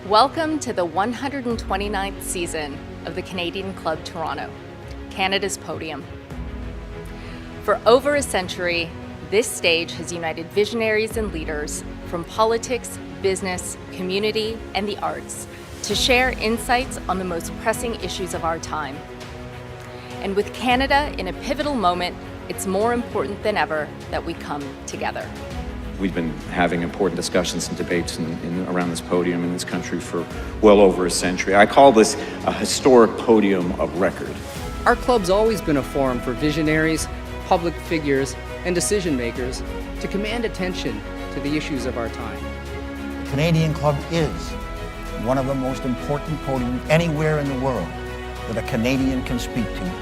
Welcome to the 129th season of the Canadian Club Toronto, Canada's podium. For over a century, this stage has united visionaries and leaders from politics, business, community, and the arts to share insights on the most pressing issues of our time. And with Canada in a pivotal moment, it's more important than ever that we come together. We've been having important discussions and debates around this podium in this country for well over a century. I call this a historic podium of record. Our club's always been a forum for visionaries, public figures, and decision makers to command attention to the issues of our time. The Canadian Club is one of the most important podiums anywhere in the world that a Canadian can speak to,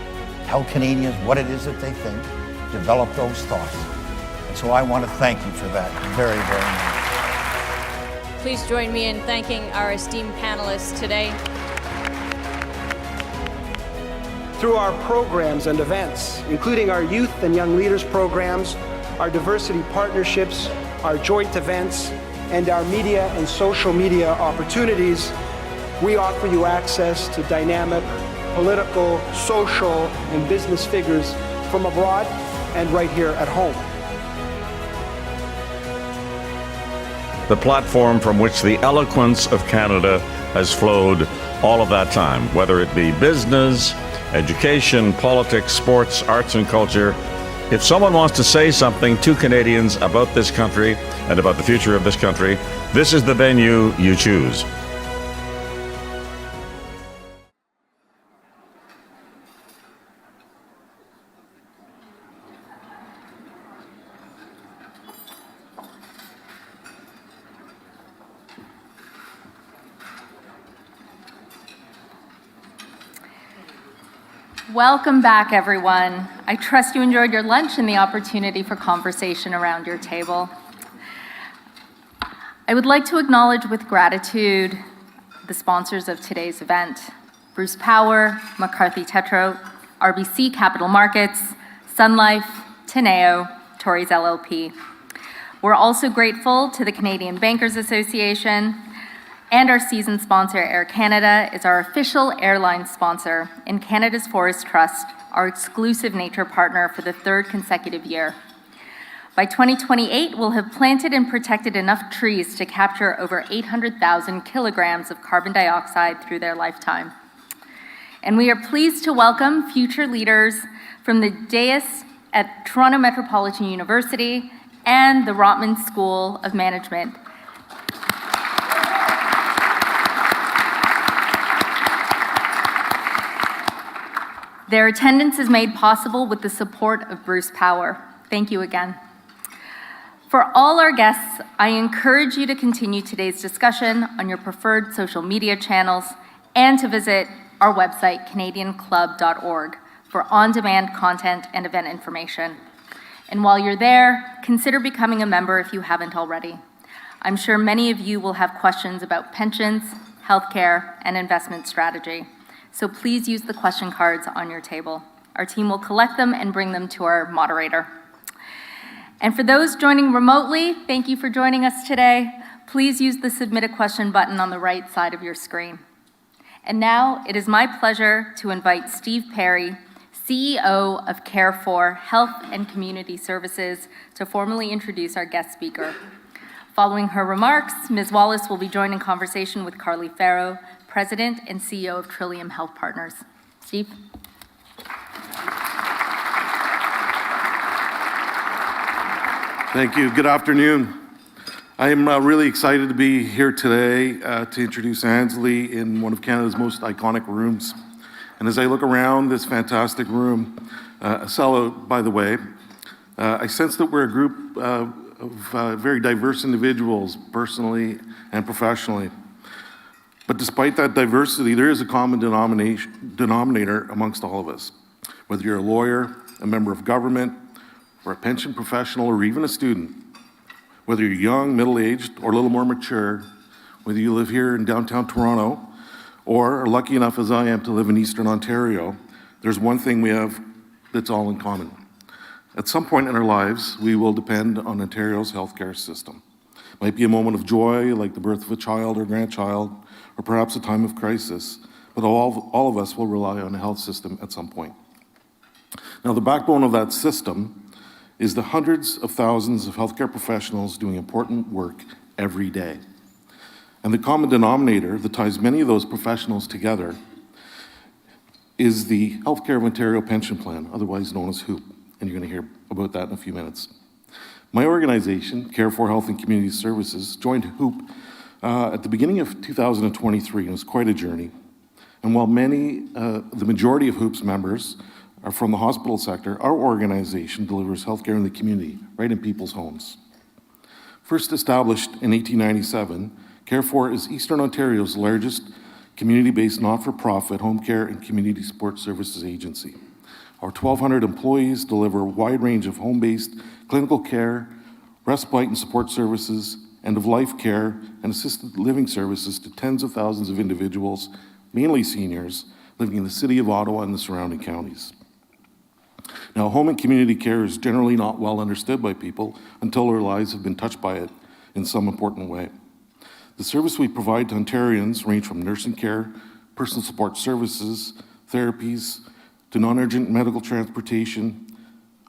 tell Canadians what it is that they think, develop those thoughts. So I want to thank you for that very, very much. Please join me in thanking our esteemed panelists today. Through our programs and events, including our youth and young leaders programs, our diversity partnerships, our joint events, and our media and social media opportunities, we offer you access to dynamic political, social, and business figures from abroad and right here at home. The platform from which the eloquence of Canada has flowed all of that time, whether it be business, education, politics, sports, arts and culture. If someone wants to say something to Canadians about this country and about the future of this country, this is the venue you choose. Welcome back, everyone. I trust you enjoyed your lunch and the opportunity for conversation around your table. I would like to acknowledge with gratitude the sponsors of today's event: Bruce Power, McCarthy Tetro, RBC Capital Markets, Sun Life, Teneo, Torys LLP. We're also grateful to the Canadian Bankers Association, and our season sponsor, Air Canada, is our official airline sponsor, and Canada's Forest Trust, our exclusive nature partner for the third consecutive year. By 2028, we'll have planted and protected enough trees to capture over 800,000 kilograms of carbon dioxide through their lifetime. And we are pleased to welcome future leaders from the dais at Toronto Metropolitan University and the Rotman School of Management. Their attendance is made possible with the support of Bruce Power. Thank you again. For all our guests, I encourage you to continue today's discussion on your preferred social media channels and to visit our website, canadianclub.org, for on-demand content and event information. And while you're there, consider becoming a member if you haven't already. I'm sure many of you will have questions about pensions, healthcare, and investment strategy. So please use the question cards on your table. Our team will collect them and bring them to our moderator. And for those joining remotely, thank you for joining us today. Please use the Submit a Question button on the right side of your screen. And now it is my pleasure to invite Steve Perry, CEO of Care4 Health and Community Services, to formally introduce our guest speaker. Following her remarks, Ms. Wallace will be joined in conversation with Karli Farrow, President and CEO of Trillium Health Partners. Steve? Thank you. Good afternoon. I am really excited to be here today to introduce Annesley in one of Canada's most iconic rooms. And as I look around this fantastic room, a sellout, by the way, I sense that we're a group of very diverse individuals, personally and professionally. But despite that diversity, there is a common denominator amongst all of us. Whether you're a lawyer, a member of government, or a pension professional, or even a student, whether you're young, middle-aged, or a little more mature, whether you live here in downtown Toronto, or are lucky enough as I am to live in Eastern Ontario, there's one thing we have that's all in common. At some point in our lives, we will depend on Ontario's healthcare system. It might be a moment of joy, like the birth of a child or grandchild, or perhaps a time of crisis, but all of us will rely on a health system at some point. Now, the backbone of that system is the hundreds of thousands of healthcare professionals doing important work every day. And the common denominator that ties many of those professionals together is the Healthcare of Ontario Pension Plan, otherwise known as HOOPP, and you're going to hear about that in a few minutes. My organization, Care for Health and Community Services, joined HOOPP at the beginning of 2023, and it was quite a journey. And while the majority of HOOPP's members are from the hospital sector, our organization delivers healthcare in the community, right in people's homes. First established in 1897, Care for is Eastern Ontario's largest community-based not-for-profit home care and community support services agency. Our 1,200 employees deliver a wide range of home-based clinical care, respite and support services, end-of-life care, and assisted living services to tens of thousands of individuals, mainly seniors, living in the city of Ottawa and the surrounding counties. Now, home and community care is generally not well understood by people until their lives have been touched by it in some important way. The service we provide to Ontarians range from nursing care, personal support services, therapies, to non-urgent medical transportation,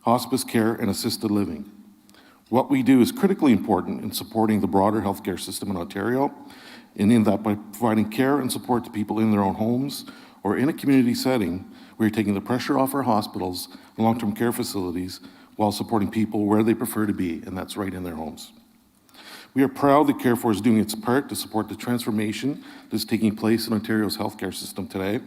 hospice care, and assisted living. What we do is critically important in supporting the broader healthcare system in Ontario, and in that by providing care and support to people in their own homes or in a community setting, we're taking the pressure off our hospitals and long-term care facilities while supporting people where they prefer to be, and that's right in their homes. We are proud that Care for is doing its part to support the transformation that is taking place in Ontario's healthcare system today.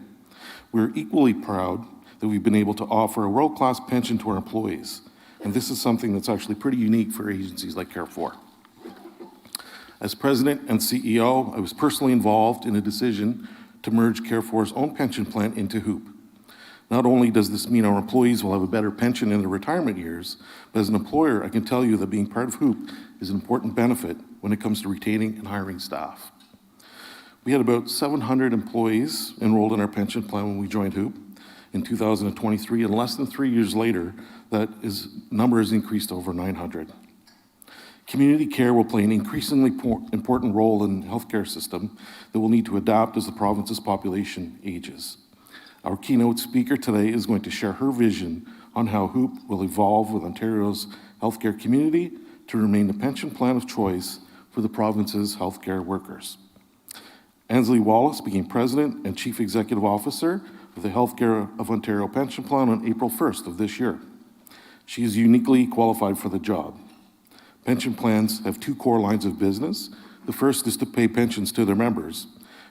We're equally proud that we've been able to offer a world-class pension to our employees, and this is something that's actually pretty unique for agencies like Care for. As president and CEO, I was personally involved in a decision to merge Care for's own pension plan into HOOPP. Not only does this mean our employees will have a better pension in their retirement years, but as an employer, I can tell you that being part of HOOPP is an important benefit when it comes to retaining and hiring staff. We had about 700 employees enrolled in our pension plan when we joined HOOPP in 2023, and less than 3 years later, that number has increased to over 900. Community care will play an increasingly important role in the healthcare system that will need to adapt as the province's population ages. Our keynote speaker today is going to share her vision on how HOOPP will evolve with Ontario's healthcare community to remain the pension plan of choice for the province's healthcare workers. Annesley Wallace became President and Chief Executive Officer of the Healthcare of Ontario Pension Plan on April 1st of this year. She is uniquely qualified for the job. Pension plans have two core lines of business. The first is to pay pensions to their members,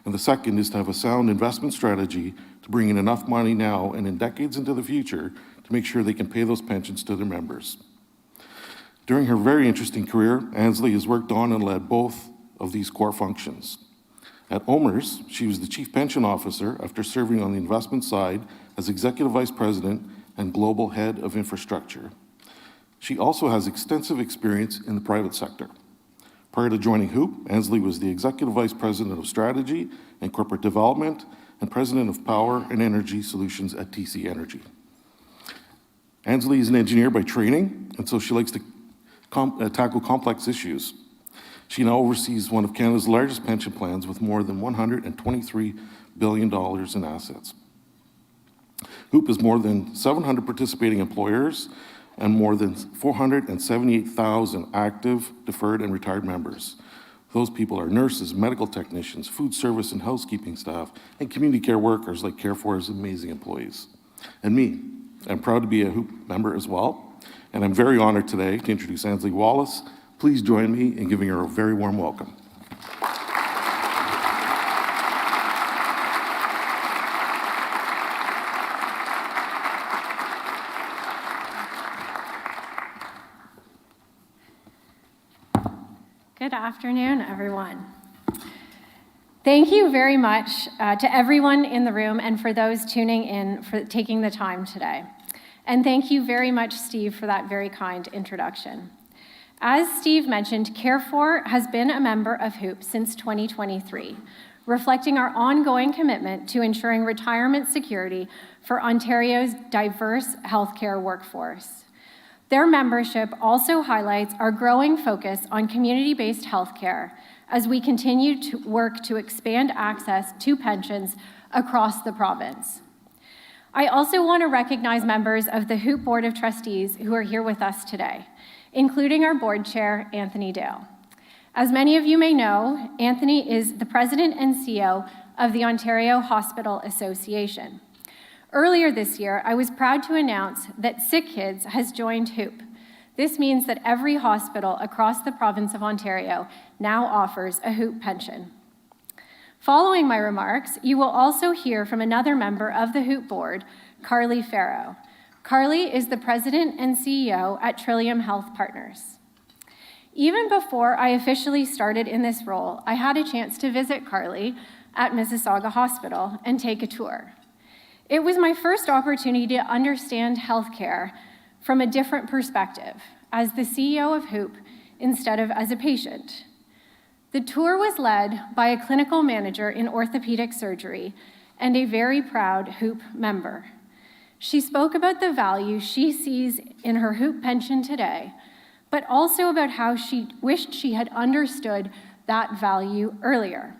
and the second is to have a sound investment strategy to bring in enough money now and in decades into the future to make sure they can pay those pensions to their members. During her very interesting career, Annesley has worked on and led both of these core functions. At OMERS, she was the Chief Pension Officer after serving on the investment side as Executive Vice President and Global Head of Infrastructure. She also has extensive experience in the private sector. Prior to joining HOOPP, Annesley was the Executive Vice President of Strategy and Corporate Development and President of Power and Energy Solutions at TC Energy. Annesley is an engineer by training, and so she likes to tackle complex issues. She now oversees one of Canada's largest pension plans with more than $123 billion in assets. HOOPP has more than 700 participating employers and more than 478,000 active, deferred, and retired members. Those people are nurses, medical technicians, food service and housekeeping staff, and community care workers like Care for's amazing employees. And me, I'm proud to be a HOOPP member as well, and I'm very honored today to introduce Annesley Wallace. Please join me in giving her a very warm welcome. Good afternoon, everyone. Thank you very much to everyone in the room and for those tuning in for taking the time today. And thank you very much, Steve, for that very kind introduction. As Steve mentioned, Care for has been a member of HOOPP since 2023, reflecting our ongoing commitment to ensuring retirement security for Ontario's diverse healthcare workforce. Their membership also highlights our growing focus on community-based healthcare as we continue to work to expand access to pensions across the province. I also want to recognize members of the HOOPP Board of Trustees who are here with us today, including our board chair, Anthony Dale. As many of you may know, Anthony is the president and CEO of the Ontario Hospital Association. Earlier this year, I was proud to announce that Sick Kids has joined HOOPP. This means that every hospital across the province of Ontario now offers a HOOPP pension. Following my remarks, you will also hear from another member of the HOOPP board, Karli Farrow. Karli is the president and CEO at Trillium Health Partners. Even before I officially started in this role, I had a chance to visit Karli at Mississauga Hospital and take a tour. It was my first opportunity to understand healthcare from a different perspective, as the CEO of HOOPP instead of as a patient. The tour was led by a clinical manager in orthopedic surgery and a very proud HOOPP member. She spoke about the value she sees in her HOOPP pension today, but also about how she wished she had understood that value earlier.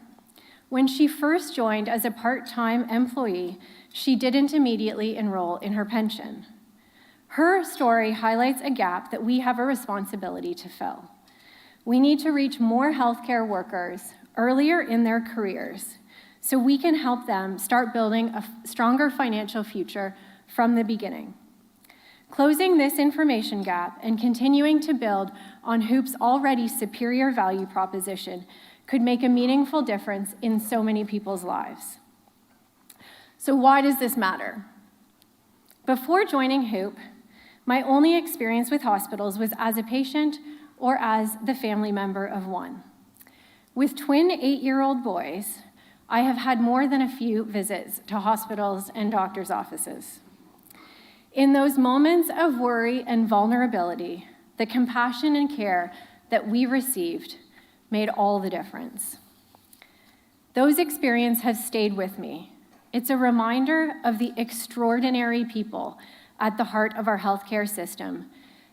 When she first joined as a part-time employee, she didn't immediately enroll in her pension. Her story highlights a gap that we have a responsibility to fill. We need to reach more healthcare workers earlier in their careers so we can help them start building a stronger financial future from the beginning. Closing this information gap and continuing to build on HOOPP's already superior value proposition could make a meaningful difference in so many people's lives. So why does this matter? Before joining HOOPP, my only experience with hospitals was as a patient or as the family member of one. With twin 8-year-old boys, I have had more than a few visits to hospitals and doctors' offices. In those moments of worry and vulnerability, the compassion and care that we received made all the difference. Those experiences have stayed with me. It's a reminder of the extraordinary people at the heart of our healthcare system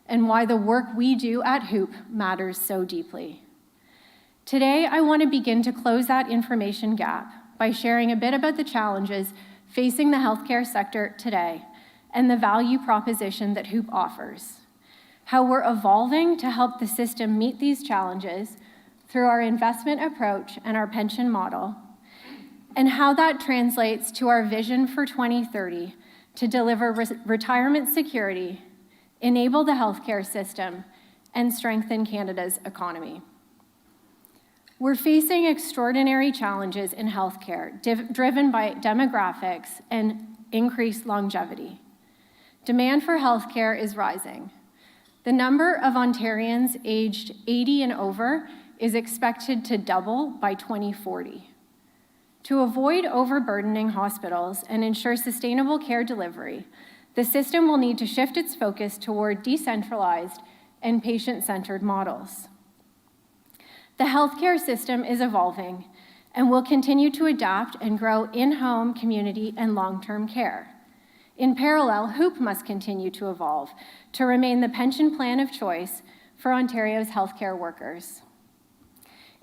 and why the work we do at HOOPP matters so deeply. Today, I want to begin to close that information gap by sharing a bit about the challenges facing the healthcare sector today and the value proposition that HOOPP offers, how we're evolving to help the system meet these challenges through our investment approach and our pension model, and how that translates to our vision for 2030 to deliver retirement security, enable the healthcare system, and strengthen Canada's economy. We're facing extraordinary challenges in healthcare, driven by demographics and increased longevity. Demand for healthcare is rising. The number of Ontarians aged 80 and over is expected to double by 2040. To avoid overburdening hospitals and ensure sustainable care delivery, the system will need to shift its focus toward decentralized and patient-centered models. The healthcare system is evolving and will continue to adapt and grow in-home, community, and long-term care. In parallel, HOOPP must continue to evolve to remain the pension plan of choice for Ontario's healthcare workers.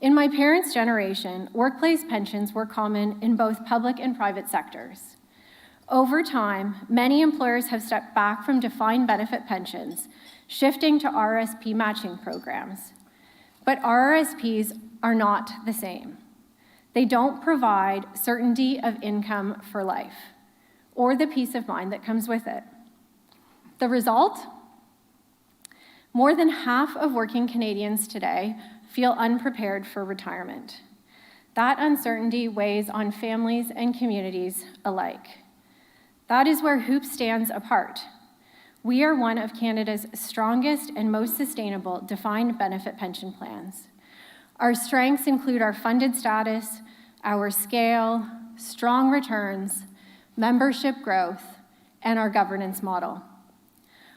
In my parents' generation, workplace pensions were common in both public and private sectors. Over time, many employers have stepped back from defined benefit pensions, shifting to RRSP matching programs. But RRSPs are not the same. They don't provide certainty of income for life, or the peace of mind that comes with it. The result? More than half of working Canadians today feel unprepared for retirement. That uncertainty weighs on families and communities alike. That is where HOOPP stands apart. We are one of Canada's strongest and most sustainable defined benefit pension plans. Our strengths include our funded status, our scale, strong returns, membership growth, and our governance model.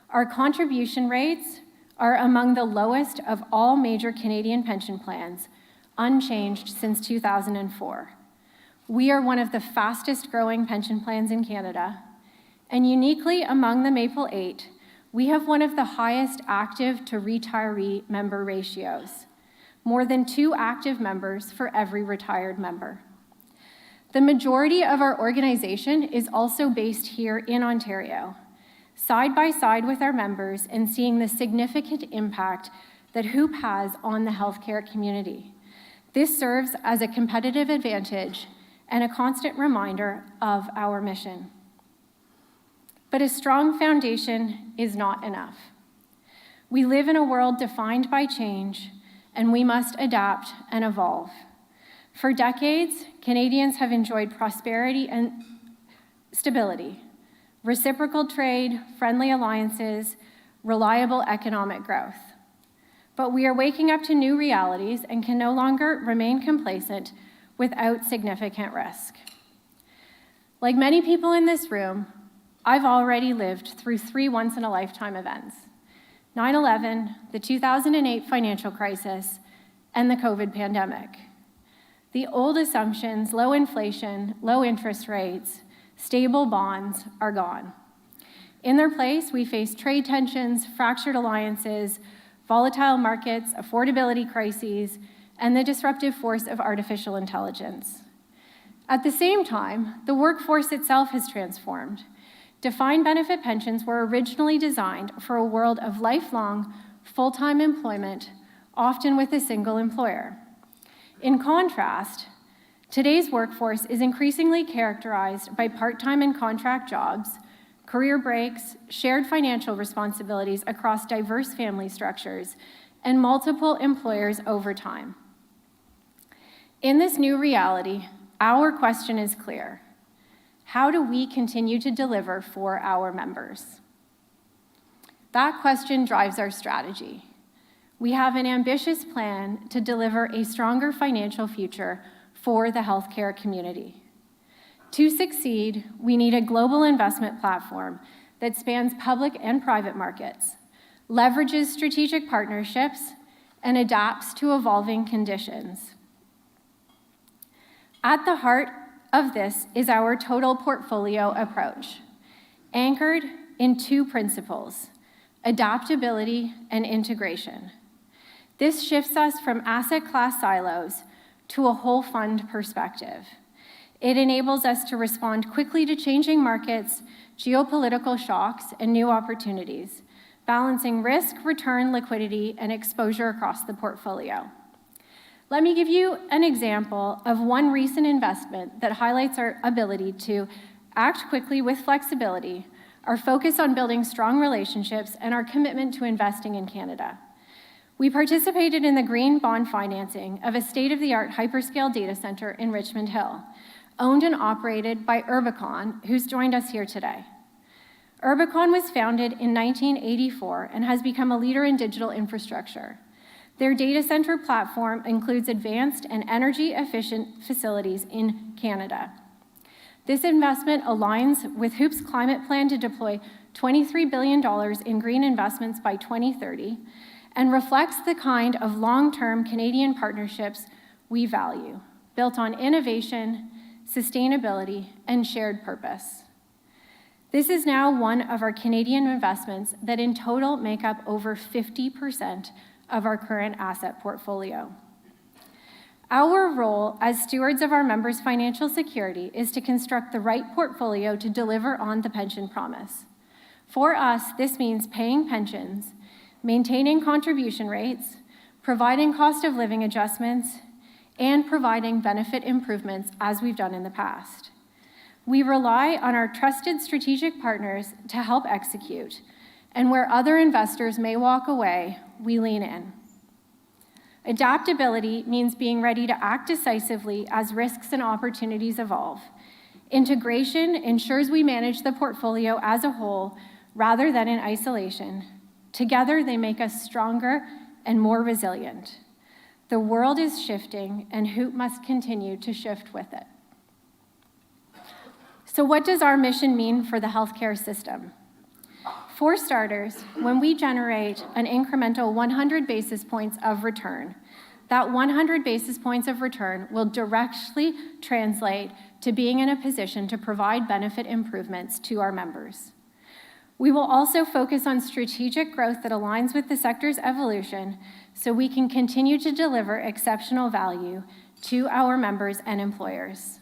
Our contribution rates are among the lowest of all major Canadian pension plans, unchanged since 2004. We are one of the fastest growing pension plans in Canada, and uniquely among the Maple 8, we have one of the highest active to retiree member ratios. more than 2 active members for every retired member. The majority of our organization is also based here in Ontario, side by side with our members and seeing the significant impact that HOOPP has on the healthcare community. This serves as a competitive advantage and a constant reminder of our mission. But a strong foundation is not enough. We live in a world defined by change, and we must adapt and evolve. For decades, Canadians have enjoyed prosperity and stability, reciprocal trade, friendly alliances, reliable economic growth. But we are waking up to new realities and can no longer remain complacent without significant risk. Like many people in this room, I've already lived through 3 once-in-a-lifetime events: 9/11, the 2008 financial crisis, and the COVID pandemic. The old assumptions, low inflation, low interest rates, stable bonds, are gone. In their place, we face trade tensions, fractured alliances, volatile markets, affordability crises, and the disruptive force of artificial intelligence. At the same time, the workforce itself has transformed. Defined benefit pensions were originally designed for a world of lifelong, full-time employment, often with a single employer. In contrast, today's workforce is increasingly characterized by part-time and contract jobs, career breaks, shared financial responsibilities across diverse family structures, and multiple employers over time. In this new reality, our question is clear: how do we continue to deliver for our members? That question drives our strategy. We have an ambitious plan to deliver a stronger financial future for the healthcare community. To succeed, we need a global investment platform that spans public and private markets, leverages strategic partnerships, and adapts to evolving conditions. At the heart of this is our total portfolio approach, anchored in 2 principles: adaptability and integration. This shifts us from asset class silos to a whole fund perspective. It enables us to respond quickly to changing markets, geopolitical shocks, and new opportunities, balancing risk, return, liquidity, and exposure across the portfolio. Let me give you an example of one recent investment that highlights our ability to act quickly with flexibility, our focus on building strong relationships, and our commitment to investing in Canada. We participated in the green bond financing of a state-of-the-art hyperscale data center in Richmond Hill, owned and operated by Urbicon, who's joined us here today. Urbicon was founded in 1984 and has become a leader in digital infrastructure. Their data center platform includes advanced and energy-efficient facilities in Canada. This investment aligns with HOOPP's climate plan to deploy $23 billion in green investments by 2030 and reflects the kind of long-term Canadian partnerships we value, built on innovation, sustainability, and shared purpose. This is now one of our Canadian investments that in total make up over 50% of our current asset portfolio. Our role as stewards of our members' financial security is to construct the right portfolio to deliver on the pension promise. For us, this means paying pensions, maintaining contribution rates, providing cost of living adjustments, and providing benefit improvements as we've done in the past. We rely on our trusted strategic partners to help execute, and where other investors may walk away, we lean in. Adaptability means being ready to act decisively as risks and opportunities evolve. Integration ensures we manage the portfolio as a whole rather than in isolation. Together, they make us stronger and more resilient. The world is shifting, and HOOPP must continue to shift with it. So what does our mission mean for the healthcare system? For starters, when we generate an incremental 100 basis points of return, that 100 basis points of return will directly translate to being in a position to provide benefit improvements to our members. We will also focus on strategic growth that aligns with the sector's evolution so we can continue to deliver exceptional value to our members and employers.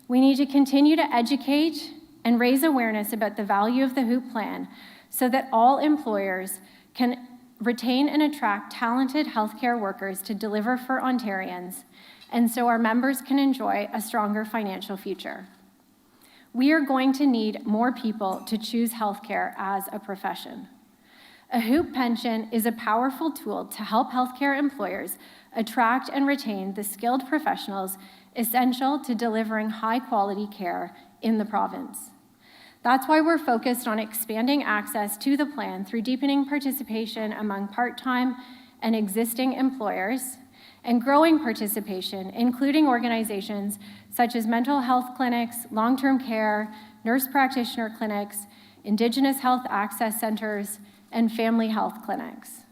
We need to continue to educate and raise awareness about the value of the HOOPP plan so that all employers can retain and attract talented healthcare workers to deliver for Ontarians, and so our members can enjoy a stronger financial future. We are going to need more people to choose healthcare as a profession. A HOOPP pension is a powerful tool to help healthcare employers attract and retain the skilled professionals essential to delivering high-quality care in the province. That's why we're focused on expanding access to the plan through deepening participation among part-time and existing employers, and growing participation, including organizations such as mental health clinics, long-term care, nurse practitioner clinics, Indigenous health access centers, and family health clinics.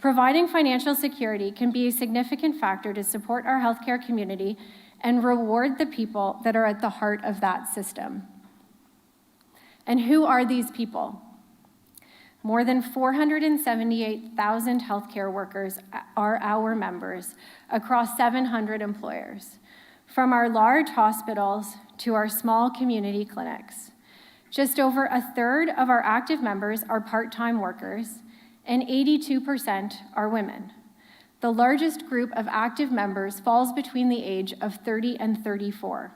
Providing financial security can be a significant factor to support our healthcare community and reward the people that are at the heart of that system. And who are these people? More than 478,000 healthcare workers are our members across 700 employers, from our large hospitals to our small community clinics. Just over a third of our active members are part-time workers, and 82% are women. The largest group of active members falls between the age of 30 and 34.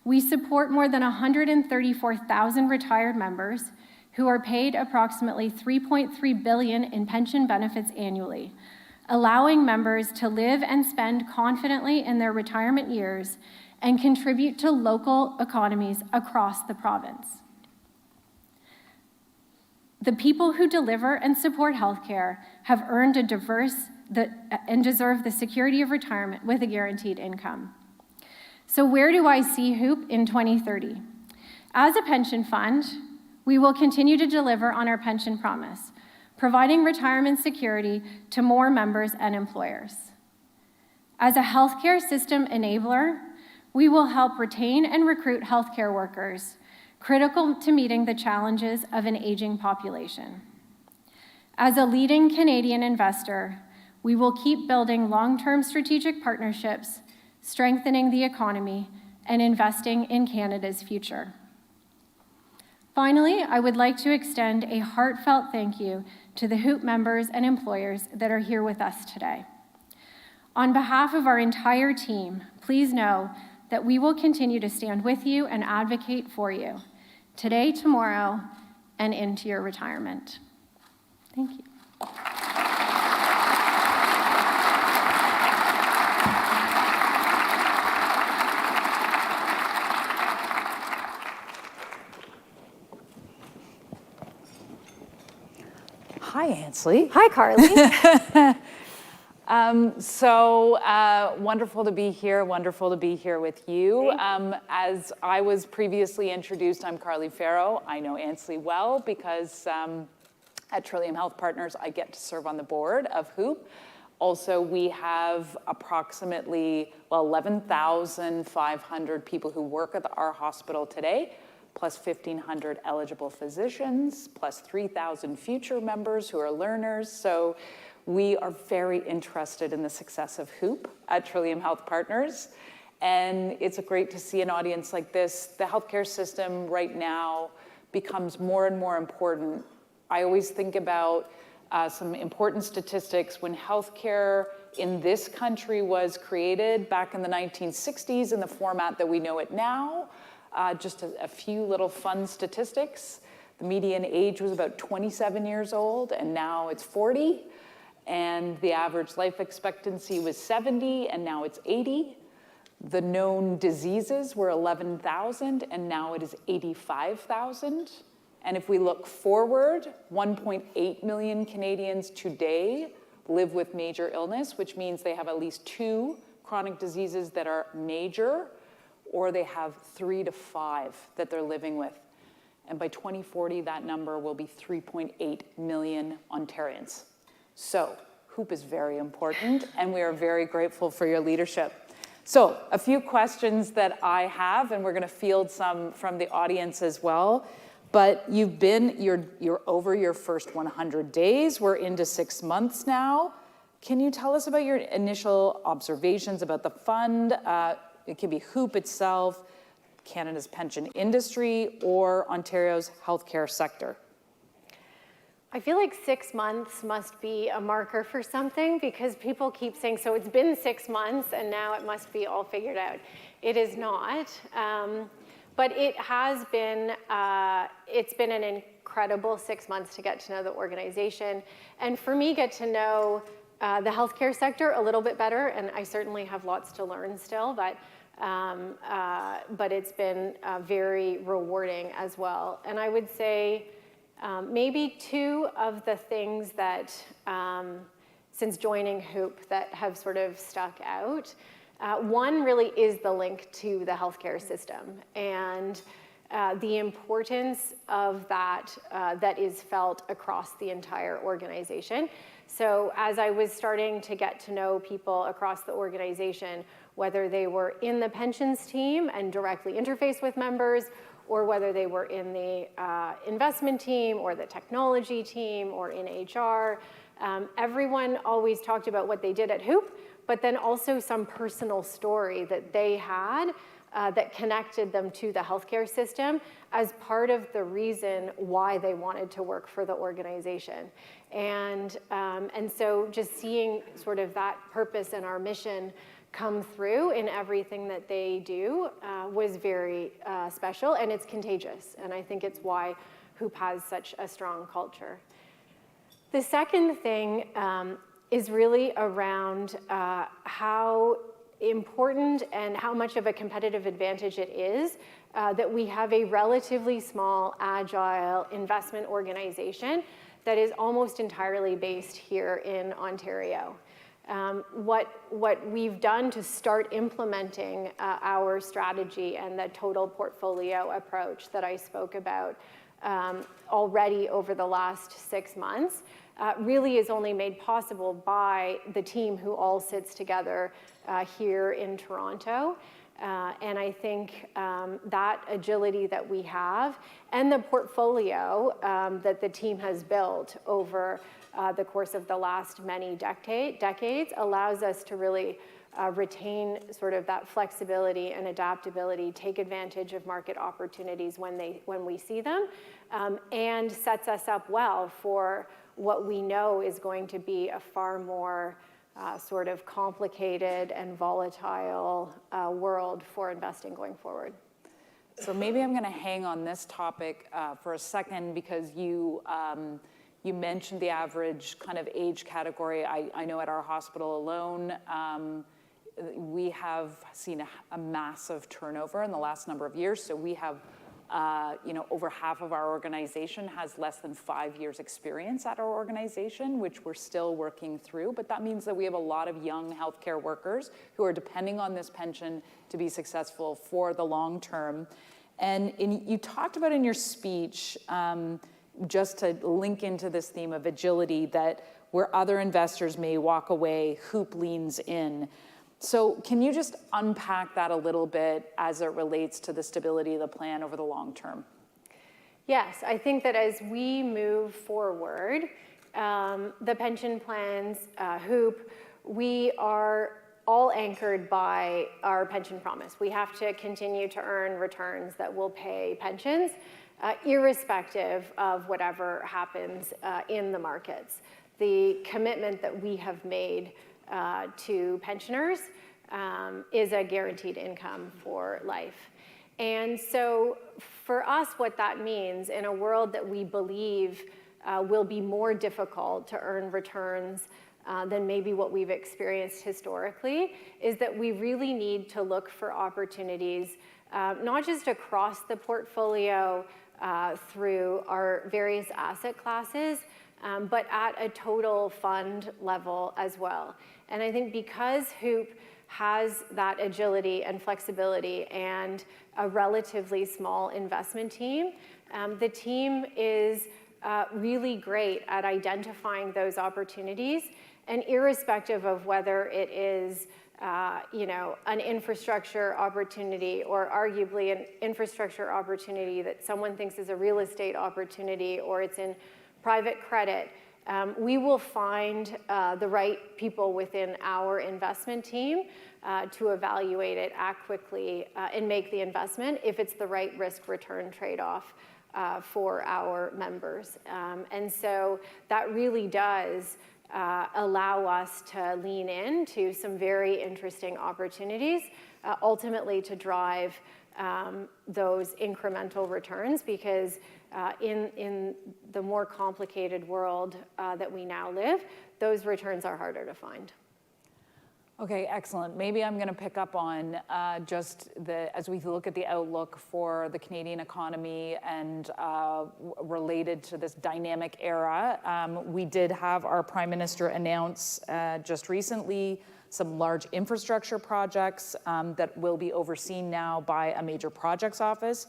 We support more than 134,000 retired members who are paid approximately $3.3 billion in pension benefits annually, allowing members to live and spend confidently in their retirement years and contribute to local economies across the province. The people who deliver and support healthcare have earned and deserve the security of retirement with a guaranteed income. So where do I see HOOPP in 2030? As a pension fund, we will continue to deliver on our pension promise, providing retirement security to more members and employers. As a healthcare system enabler, we will help retain and recruit healthcare workers, critical to meeting the challenges of an aging population. As a leading Canadian investor, we will keep building long-term strategic partnerships, strengthening the economy, and investing in Canada's future. Finally, I would like to extend a heartfelt thank you to the HOOPP members and employers that are here with us today. On behalf of our entire team, please know that we will continue to stand with you and advocate for you, today, tomorrow, and into your retirement. Thank you. Hi, Annesley. Hi, Karli. Wonderful to be here. Wonderful to be here with you. As I was previously introduced, I'm Karli Farrow. I know Annesley well because at Trillium Health Partners, I get to serve on the board of HOOPP. Also, we have approximately 11,500 people who work at our hospital today, plus 1,500 eligible physicians, plus 3,000 future members who are learners. So we are very interested in the success of HOOPP at Trillium Health Partners. And it's great to see an audience like this. The healthcare system right now becomes more and more important. I always think about some important statistics. When healthcare in this country was created back in the 1960s in the format that we know it now, just a few little fun statistics. The median age was about 27 years old, and now it's 40. And the average life expectancy was 70, and now it's 80. The known diseases were 11,000, and now it is 85,000. And if we look forward, 1.8 million Canadians today live with major illness, which means they have at least 2 chronic diseases that are major, or they have 3 to 5 that they're living with. And by 2040, that number will be 3.8 million Ontarians. So HOOPP is very important, and we are very grateful for your leadership. So a few questions that I have, and we're going to field some from the audience as well. But you're over your first 100 days. We're into 6 months now. Can you tell us about your initial observations about the fund? It can be HOOPP itself, Canada's pension industry, or Ontario's healthcare sector. I feel like 6 months must be a marker for something, because people keep saying, so it's been 6 months and now it must be all figured out. It is not, but it has been, it's been an incredible 6 months to get to know the organization. And for me, get to know the healthcare sector a little bit better, and I certainly have lots to learn still, but it's been very rewarding as well. And I would say, maybe two of the things that, since joining HOOPP, that have sort of stuck out. One really is the link to the healthcare system, and the importance of that that is felt across the entire organization. So as I was starting to get to know people across the organization, whether they were in the pensions team and directly interface with members, or whether they were in the investment team or the technology team or in HR. Everyone always talked about what they did at HOOPP, but then also some personal story that they had that connected them to the healthcare system as part of the reason why they wanted to work for the organization. And so just seeing sort of that purpose and our mission come through in everything that they do was very special, and it's contagious. And I think it's why HOOPP has such a strong culture. The second thing is really around how important and how much of a competitive advantage it is that we have a relatively small, agile investment organization that is almost entirely based here in Ontario. What we've done to start implementing our strategy and the total portfolio approach that I spoke about already over the last 6 months really is only made possible by the team who all sits together here in Toronto. And I think that agility that we have and the portfolio that the team has built over the course of the last many decades allows us to really retain sort of that flexibility and adaptability, take advantage of market opportunities when we see them, and sets us up well for what we know is going to be a far more sort of complicated and volatile world for investing going forward. So maybe I'm going to hang on this topic for a second, because you mentioned the average kind of age category. I know at our hospital alone, we have seen a massive turnover in the last number of years. So we have, over half of our organization has less than 5 years experience at our organization, which we're still working through. But that means that we have a lot of young healthcare workers who are depending on this pension to be successful for the long term. And you talked about in your speech, just to link into this theme of agility, that where other investors may walk away, HOOPP leans in. So can you just unpack that a little bit as it relates to the stability of the plan over the long term? Yes, I think that as we move forward, the pension plans, HOOPP, we are all anchored by our pension promise. We have to continue to earn returns that will pay pensions, irrespective of whatever happens in the markets. The commitment that we have made to pensioners is a guaranteed income for life. And so for us, what that means in a world that we believe will be more difficult to earn returns than maybe what we've experienced historically, is that we really need to look for opportunities, not just across the portfolio through our various asset classes, but at a total fund level as well. And I think because HOOPP has that agility and flexibility and a relatively small investment team, the team is really great at identifying those opportunities and irrespective of whether it is an infrastructure opportunity or arguably an infrastructure opportunity that someone thinks is a real estate opportunity or it's in private credit, we will find the right people within our investment team to evaluate it, act quickly, and make the investment if it's the right risk-return trade-off for our members. And so that really does allow us to lean into some very interesting opportunities, ultimately to drive those incremental returns, because in the more complicated world that we now live, those returns are harder to find. Okay, excellent. Maybe I'm going to pick up on as we look at the outlook for the Canadian economy and related to this dynamic era. We did have our Prime Minister announce just recently some large infrastructure projects that will be overseen now by a major projects office.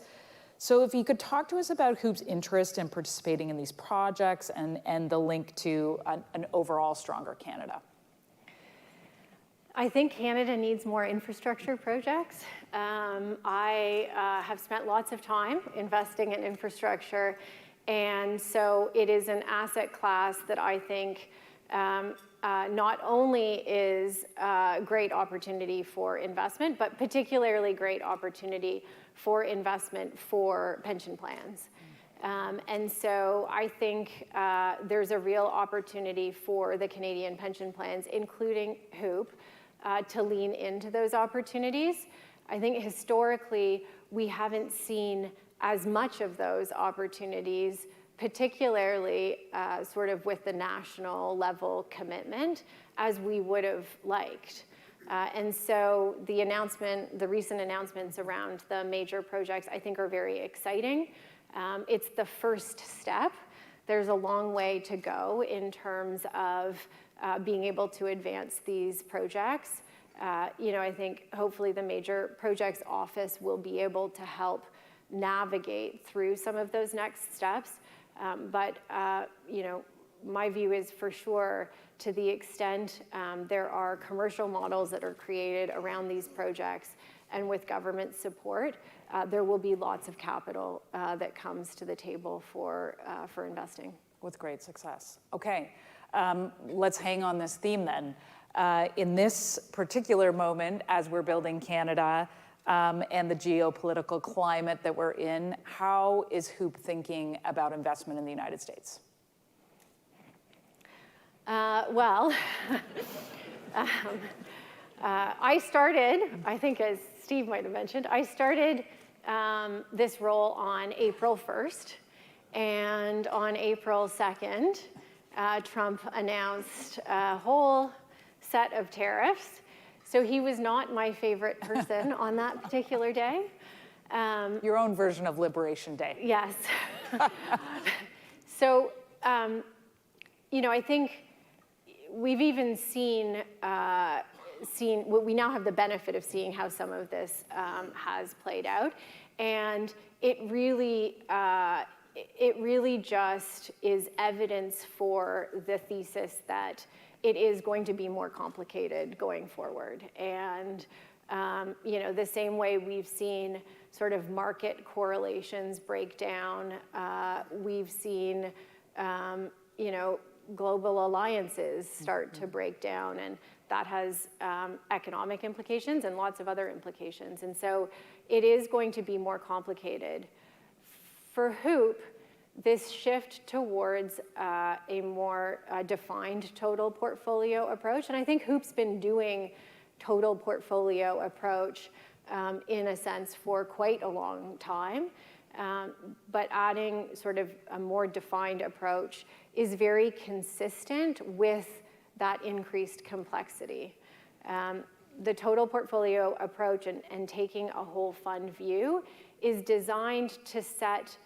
So if you could talk to us about HOOPP's interest in participating in these projects and the link to an overall stronger Canada. I think Canada needs more infrastructure projects. I have spent lots of time investing in infrastructure, and so it is an asset class that I think not only is a great opportunity for investment, but particularly great opportunity for investment for pension plans. And so I think there's a real opportunity for the Canadian pension plans, including HOOPP, to lean into those opportunities. I think historically we haven't seen as much of those opportunities, particularly sort of with the national level commitment, as we would have liked. And so the recent announcements around the major projects, I think, are very exciting. It's the first step. There's a long way to go in terms of being able to advance these projects. I think hopefully the major projects office will be able to help navigate through some of those next steps. But my view is for sure, to the extent there are commercial models that are created around these projects and with government support, there will be lots of capital that comes to the table for investing. With great success. Okay, let's hang on this theme then. In this particular moment, as we're building Canada and the geopolitical climate that we're in, how is HOOPP thinking about investment in the United States? I started, I think as Steve might have mentioned, I started this role on April 1st. And on April 2nd, Trump announced a whole set of tariffs. So he was not my favorite person on that particular day. Your own version of Liberation Day. Yes. So, I think we've even seen, we now have the benefit of seeing how some of this has played out. And it really just is evidence for the thesis that it is going to be more complicated going forward. And, the same way we've seen sort of market correlations break down, we've seen, global alliances start to break down, and that has economic implications and lots of other implications. And so it is going to be more complicated. For HOOPP, this shift towards a more defined total portfolio approach, and I think HOOPP's been doing total portfolio approach in a sense for quite a long time, but adding sort of a more defined approach is very consistent with that increased complexity. The total portfolio approach and taking a whole fund view is designed to set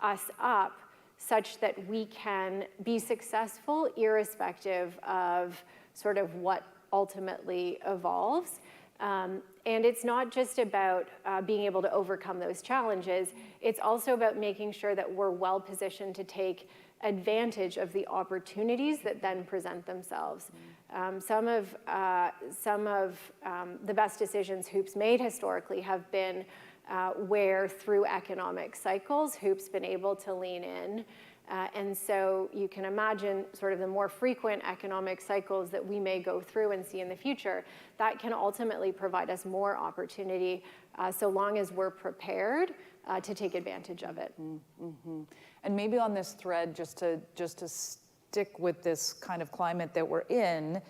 us up such that we can be successful irrespective of sort of what ultimately evolves. And it's not just about being able to overcome those challenges. It's also about making sure that we're well positioned to take advantage of the opportunities that then present themselves. Some of the best decisions HOOPP's made historically have been where through economic cycles, HOOPP's been able to lean in. And so you can imagine sort of the more frequent economic cycles that we may go through and see in the future, that can ultimately provide us more opportunity so long as we're prepared to take advantage of it. Mm-hmm. And maybe on this thread, just to stick with this kind of climate that we're in,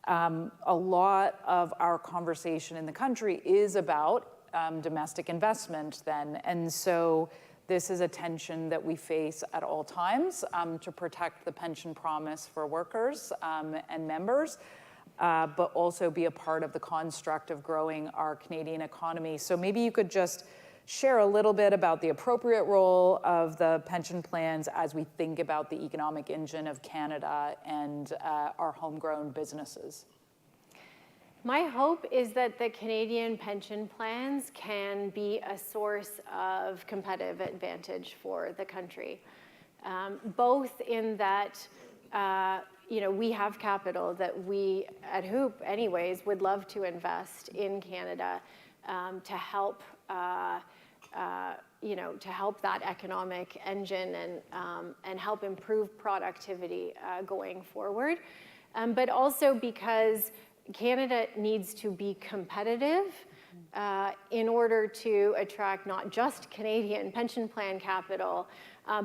a lot of our conversation in the country is about domestic investment then. And so this is a tension that we face at all times to protect the pension promise for workers and members, but also be a part of the construct of growing our Canadian economy. So maybe you could just share a little bit about the appropriate role of the pension plans as we think about the economic engine of Canada and our homegrown businesses. My hope is that the Canadian pension plans can be a source of competitive advantage for the country, both in that we have capital that we at HOOPP anyways would love to invest in Canada to help that economic engine and help improve productivity going forward, but also because Canada needs to be competitive in order to attract not just Canadian pension plan capital,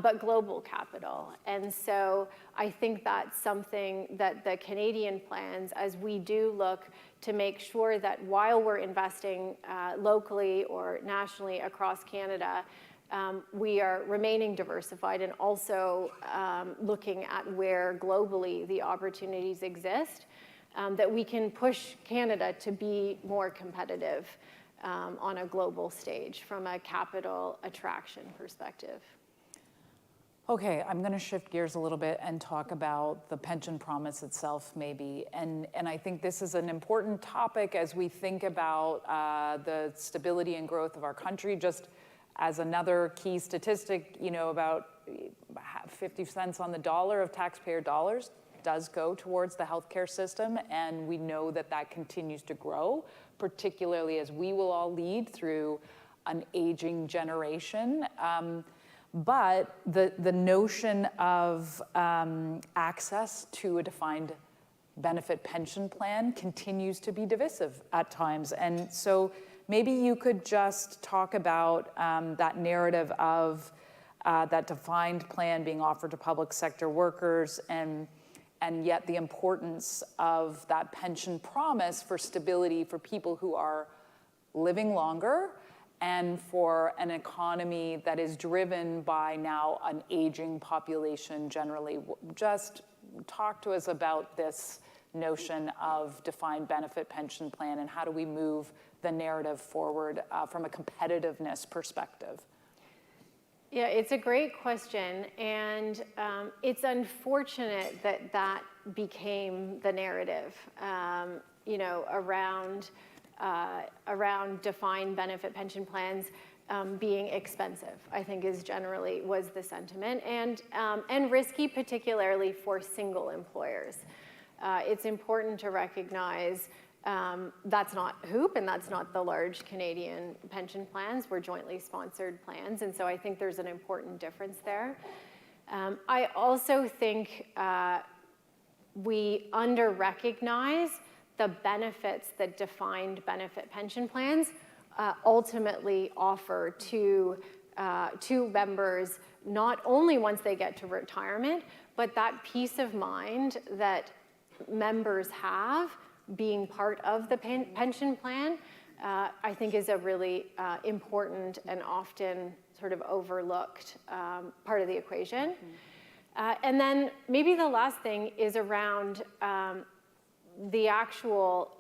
but global capital. And so I think that's something that the Canadian plans, as we do look to make sure that while we're investing locally or nationally across Canada, we are remaining diversified and also looking at where globally the opportunities exist, that we can push Canada to be more competitive on a global stage from a capital attraction perspective. Okay, I'm going to shift gears a little bit and talk about the pension promise itself maybe. And I think this is an important topic as we think about the stability and growth of our country. Just as another key statistic, about 50 cents on the dollar of taxpayer dollars does go towards the healthcare system, and we know that that continues to grow, particularly as we will all lead through an aging generation. But the notion of access to a defined benefit pension plan continues to be divisive at times. And so maybe you could just talk about that narrative of that defined plan being offered to public sector workers and yet the importance of that pension promise for stability for people who are living longer and for an economy that is driven by now an aging population generally. Just talk to us about this notion of defined benefit pension plan and how do we move the narrative forward from a competitiveness perspective. Yeah, it's a great question, and it's unfortunate that that became the narrative, around defined benefit pension plans being expensive, I think was the sentiment, and risky, particularly for single employers. It's important to recognize that's not HOOPP and that's not the large Canadian pension plans. We're jointly sponsored plans, and so I think there's an important difference there. I also think we under-recognize the benefits that defined benefit pension plans ultimately offer to members, not only once they get to retirement, but that peace of mind that members have being part of the pension plan, I think is a really important and often sort of overlooked part of the equation. Mm-hmm. And then maybe the last thing is around the actual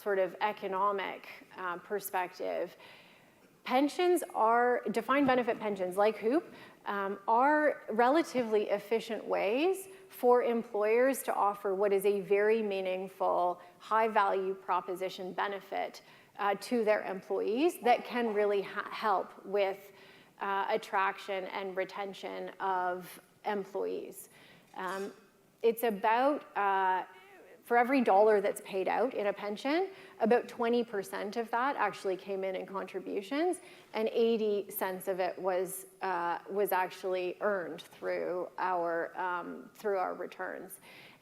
sort of economic perspective. Pensions are, defined benefit pensions like HOOPP, are relatively efficient ways for employers to offer what is a very meaningful, high-value proposition benefit to their employees that can really help with attraction and retention of employees. It's about, for every dollar that's paid out in a pension, about 20% of that actually came in contributions, and 80 cents of it was actually earned through our returns.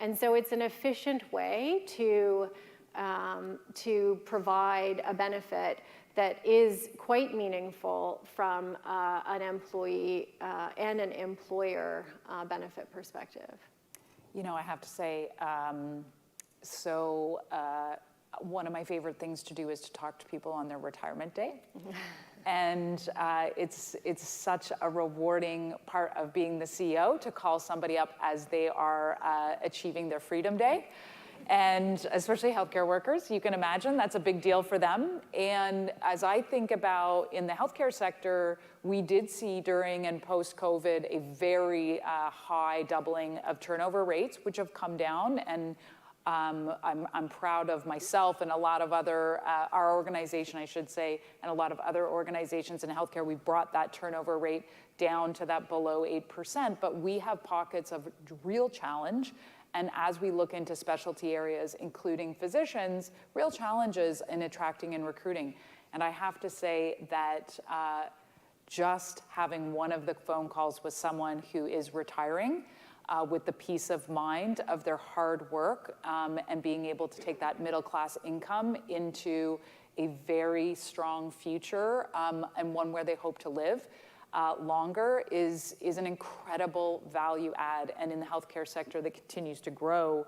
And so it's an efficient way to provide a benefit that is quite meaningful from an employee and an employer benefit perspective. You know, I have to say, one of my favorite things to do is to talk to people on their retirement day. And it's such a rewarding part of being the CEO to call somebody up as they are achieving their Freedom Day. And especially healthcare workers, you can imagine that's a big deal for them. And as I think about in the healthcare sector, we did see during and post-COVID a very high doubling of turnover rates, which have come down. And I'm proud of myself and a lot of other, our organization, I should say, and a lot of other organizations in healthcare. We've brought that turnover rate down to that below 8%, but we have pockets of real challenge. And as we look into specialty areas, including physicians, real challenges in attracting and recruiting. And I have to say that just having one of the phone calls with someone who is retiring with the peace of mind of their hard work and being able to take that middle-class income into a very strong future and one where they hope to live longer is an incredible value add. And in the healthcare sector that continues to grow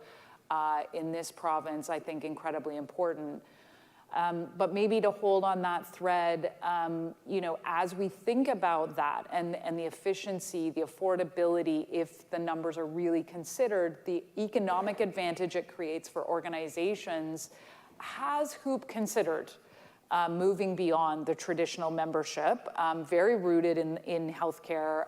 in this province, I think incredibly important. But maybe to hold on that thread, you know, as we think about that and the efficiency, the affordability, if the numbers are really considered, the economic advantage it creates for organizations, has HOOPP considered moving beyond the traditional membership, very rooted in healthcare,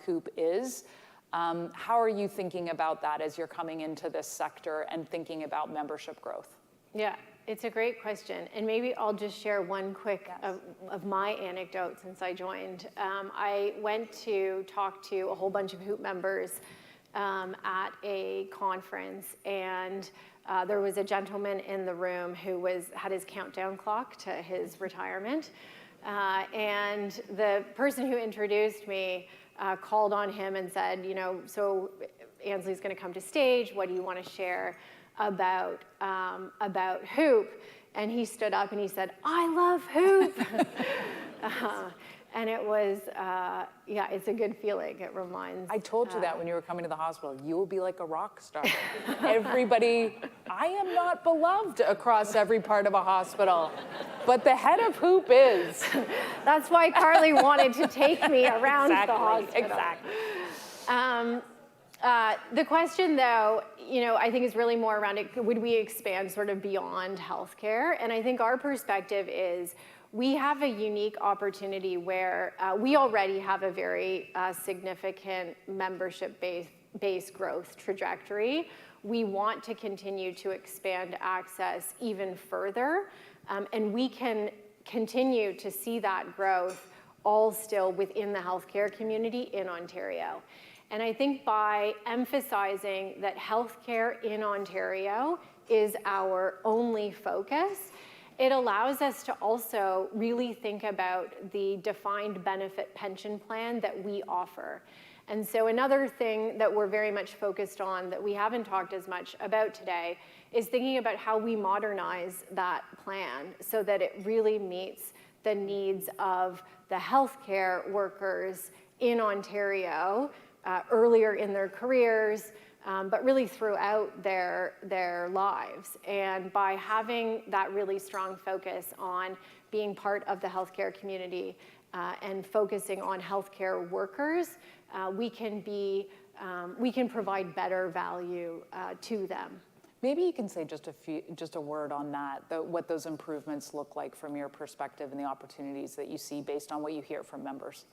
HOOPP is. How are you thinking about that as you're coming into this sector and thinking about membership growth? Yeah, it's a great question. And maybe I'll just share one quick of my anecdote since I joined. I went to talk to a whole bunch of HOOPP members at a conference, and there was a gentleman in the room who had his countdown clock to his retirement. And the person who introduced me called on him and said, you know, so Annesley's going to come to stage. What do you want to share about HOOPP? And he stood up and he said, I love HOOPP. And it was, yeah, it's a good feeling. It reminds. I told you that when you were coming to the hospital. You will be like a rock star. Everybody, I am not beloved across every part of a hospital, but the head of HOOPP is. That's why Karli wanted to take me around the hospital. Exactly. The question, though, you know, I think is really more around it. Would we expand sort of beyond healthcare? And I think our perspective is we have a unique opportunity where we already have a very significant membership-based growth trajectory. We want to continue to expand access even further, and we can continue to see that growth all still within the healthcare community in Ontario. And I think by emphasizing that healthcare in Ontario is our only focus, it allows us to also really think about the defined benefit pension plan that we offer. And so another thing that we're very much focused on that we haven't talked as much about today is thinking about how we modernize that plan so that it really meets the needs of the healthcare workers in Ontario earlier in their careers, but really throughout their lives. And by having that really strong focus on being part of the healthcare community and focusing on healthcare workers, we can provide better value to them. Maybe you can say just a word on that, what those improvements look like from your perspective and the opportunities that you see based on what you hear from members.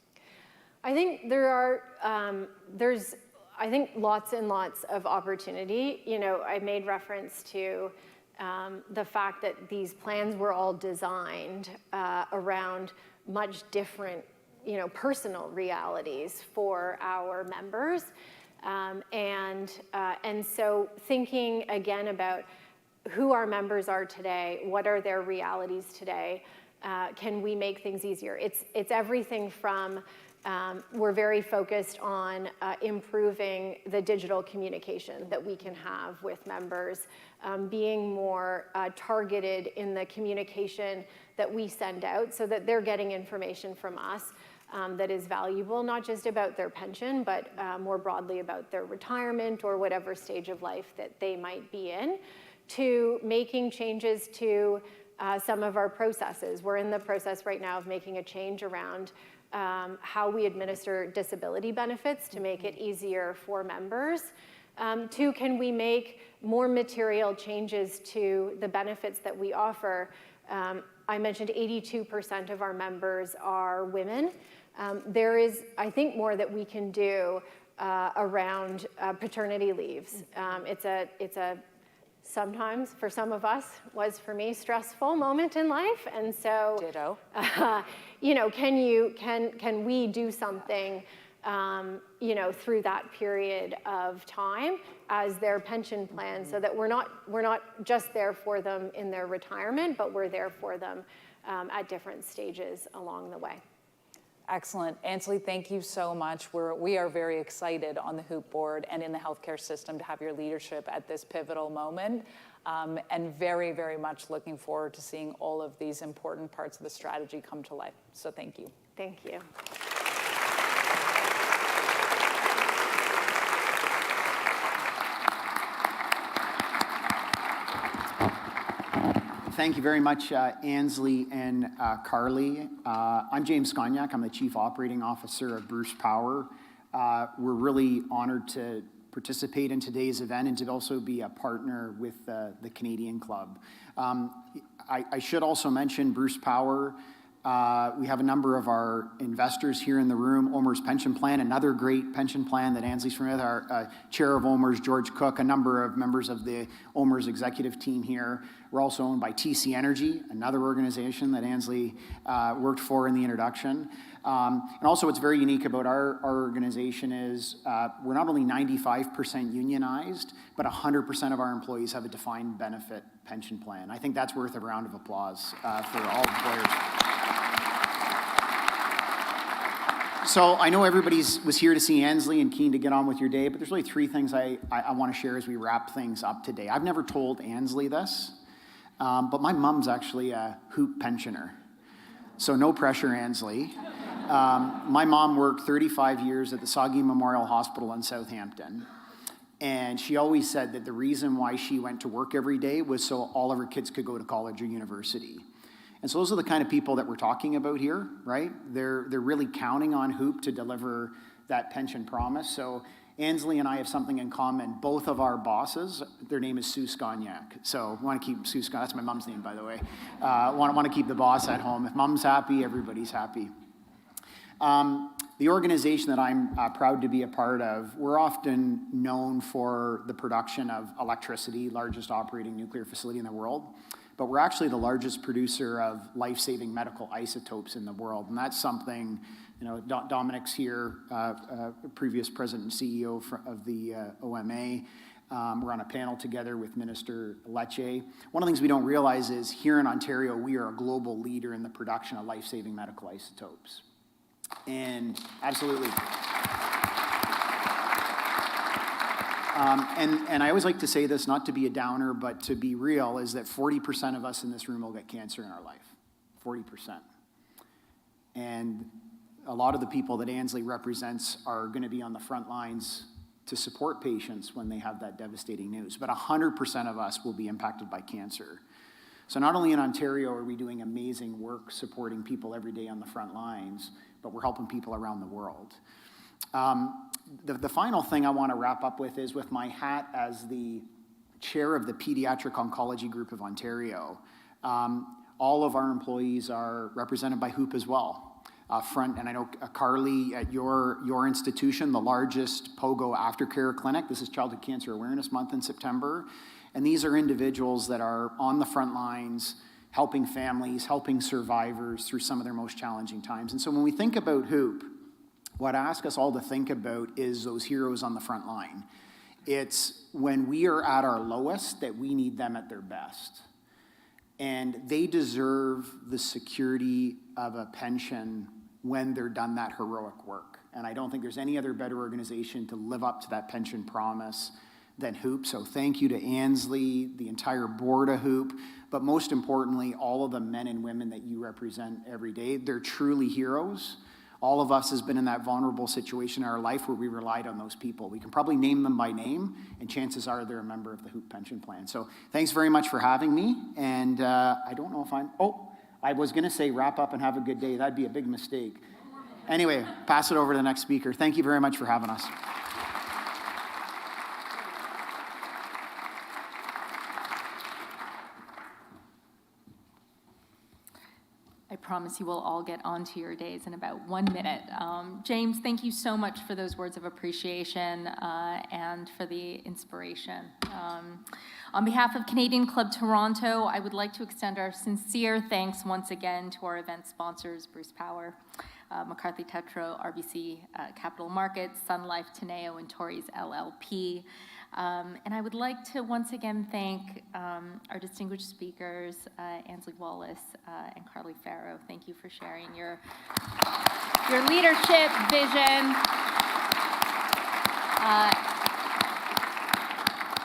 I think there's lots and lots of opportunity. You know, I made reference to the fact that these plans were all designed around much different, you know, personal realities for our members. And so thinking again about who our members are today, what are their realities today, can we make things easier? It's everything from, we're very focused on improving the digital communication that we can have with members, being more targeted in the communication that we send out so that they're getting information from us that is valuable, not just about their pension, but more broadly about their retirement or whatever stage of life that they might be in, to making changes to some of our processes. We're in the process right now of making a change around how we administer disability benefits to make it easier for members. Two, can we make more material changes to the benefits that we offer? I mentioned 82% of our members are women. There is, I think, more that we can do around paternity leaves. It's a sometimes, for some of us, was for me, stressful moment in life. And so, Ditto. You know, can we do something, you know, through that period of time as their pension plan, so that we're not just there for them in their retirement, but we're there for them at different stages along the way. Excellent. Annesley, thank you so much. We are very excited on the HOOPP board and in the healthcare system to have your leadership at this pivotal moment, and very, very much looking forward to seeing all of these important parts of the strategy come to life. So thank you. Thank you. Thank you very much, Annesley and Karli. I'm James Skonyak. I'm the Chief Operating Officer of Bruce Power. We're really honored to participate in today's event and to also be a partner with the Canadian Club. I should also mention Bruce Power. We have a number of our investors here in the room. OMERS Pension Plan, another great pension plan that Annesley's familiar with. Our chair of OMERS, George Cook, a number of members of the OMERS executive team here. We're also owned by TC Energy, another organization that Annesley worked for in the introduction. And also what's very unique about our organization is we're not only 95% unionized, but 100% of our employees have a defined benefit pension plan. I think that's worth a round of applause for all employers. So I know everybody was here to see Annesley and keen to get on with your day, but there's really three things I want to share as we wrap things up today. I've never told Annesley this, but my mom's actually a HOOPP pensioner. So no pressure, Annesley. My mom worked 35 years at the Saugeen Memorial Hospital in Southampton. And she always said that the reason why she went to work every day was so all of her kids could go to college or university. And so those are the kind of people that we're talking about here, right? They're really counting on HOOPP to deliver that pension promise. So Annesley and I have something in common. Both of our bosses, their name is Sue Skonyak. So we want to keep Sue Skonyak, that's my mom's name, by the way. Want to keep the boss at home. If mom's happy, everybody's happy. The organization that I'm proud to be a part of, we're often known for the production of electricity, largest operating nuclear facility in the world. But we're actually the largest producer of life-saving medical isotopes in the world. And that's something, you know, Dominic's here, previous president and CEO of the OMA. We're on a panel together with Minister Lecce. One of the things we don't realize is here in Ontario, we are a global leader in the production of life-saving medical isotopes. And absolutely. And I always like to say this, not to be a downer, but to be real, is that 40% of us in this room will get cancer in our life. 40%. And a lot of the people that Annesley represents are going to be on the front lines to support patients when they have that devastating news. But 100% of us will be impacted by cancer. So not only in Ontario are we doing amazing work supporting people every day on the front lines, but we're helping people around the world. The final thing I want to wrap up with is with my hat as the chair of the Pediatric Oncology Group of Ontario. All of our employees are represented by HOOPP as well. And I know Karli, at your institution, the largest POGO aftercare clinic. This is Childhood Cancer Awareness Month in September. And these are individuals that are on the front lines, helping families, helping survivors through some of their most challenging times. And so when we think about HOOPP, what I ask us all to think about is those heroes on the front line. It's when we are at our lowest that we need them at their best. And they deserve the security of a pension when they're done that heroic work. And I don't think there's any other better organization to live up to that pension promise than HOOPP. So thank you to Annesley, the entire board of HOOPP, but most importantly, all of the men and women that you represent every day. They're truly heroes. All of us has been in that vulnerable situation in our life where we relied on those people. We can probably name them by name, and chances are they're a member of the HOOPP pension plan. So thanks very much for having me. And I don't know if I was gonna say wrap up and have a good day. That'd be a big mistake. Anyway, pass it over to the next speaker. Thank you very much for having us. I promise you will all get onto your days in about 1 minute. James, thank you so much for those words of appreciation and for the inspiration. On behalf of Canadian Club Toronto, I would like to extend our sincere thanks once again to our event sponsors, Bruce Power, McCarthy Tetro, RBC Capital Markets, Sun Life, Teneo, and Torrey's LLP. And I would like to once again thank our distinguished speakers, Annesley Wallace and Karli Farrow. Thank you for sharing your leadership, vision,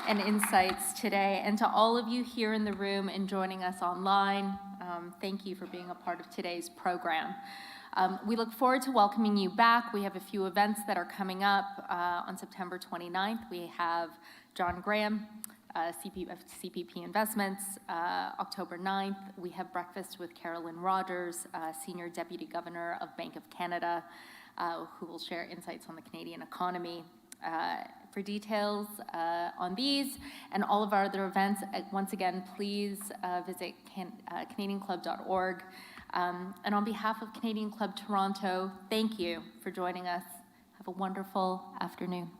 and insights today. And to all of you here in the room and joining us online, thank you for being a part of today's program. We look forward to welcoming you back. We have a few events that are coming up. On September 29th, we have John Graham, CPP Investments. October 9th, we have breakfast with Carolyn Rogers, Senior Deputy Governor of Bank of Canada, who will share insights on the Canadian economy. For details on these and all of our other events, once again, please visit canadianclub.org. And on behalf of Canadian Club Toronto, thank you for joining us. Have a wonderful afternoon.